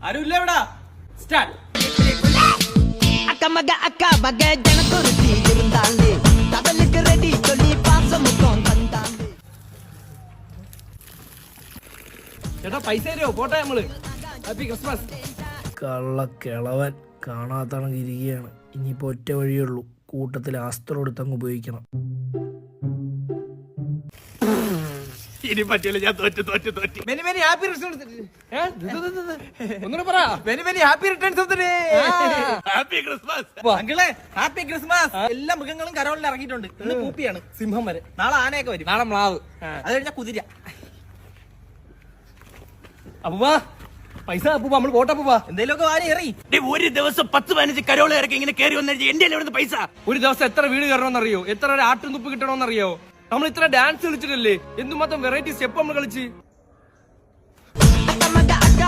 ആരുമില്ല ഇവിടെ. സ്റ്റാർട്ട്. அக்கமக அக்கா வகை ஜனக்குருத்தி இருந்தாலே கடலுக்கு ரெடி சொல்லி பாசமுக்கம் தந்தாலே. ചേട്ടാ പൈസ തരുമോ? പോട്ടെ നമ്മള്. Happy Christmas. കള്ളക്കിളവൻ കാണാത്തണക്ക് ഇരിക്കുകയാണ്. ഇനിയിപ്പോൾ ഒറ്റ വഴിയുള്ളൂ, കൂട്ടത്തിൽ അസ്ത്രം എടുത്തങ്ങ് ഉപയോഗിക്കണം. ഇനി പറ്റില്ല, ഞാൻ തോറ്റു. Many many happy returns. ഒന്നുകൂടെ പറ. Many many happy returns. Happy Christmas അങ്കിളെ. Happy Christmas. എല്ലാ മൃഗങ്ങളും കരോളിൽ ഇറങ്ങിയിട്ടുണ്ട്. ഇന്ന് പൂപ്പിയാണ്, സിംഹം വരെ. നാളെ ആനയൊക്കെ വരും. നാളെ മ്ലാവ്, അത് കഴിഞ്ഞാൽ കുതിര. അപ്പൂപ്പാ പൈസ. അപ്പൂപ്പ നമ്മൾ പോട്ടെ. അപ്പൂപ്പ എന്തേലുമൊക്കെ വാരി എറി. ഒരു ദിവസം 10-15 കരോള് ഇറക്കി ഇങ്ങനെ കയറി വന്നു എന്റെ എവിടെ പൈസ? ഒരു ദിവസം എത്ര വീട് കയറണമെന്നറിയോ? എത്ര ആട്ടും തുപ്പ് കിട്ടണമെന്നറിയോ? നമ്മൾ ഇത്ര ഡാൻസ് കളിച്ചിട്ടല്ലേ? എന്തുമാത്രം വെറൈറ്റി സ്റ്റെപ്പ് നമ്മൾ കളിച്ച്.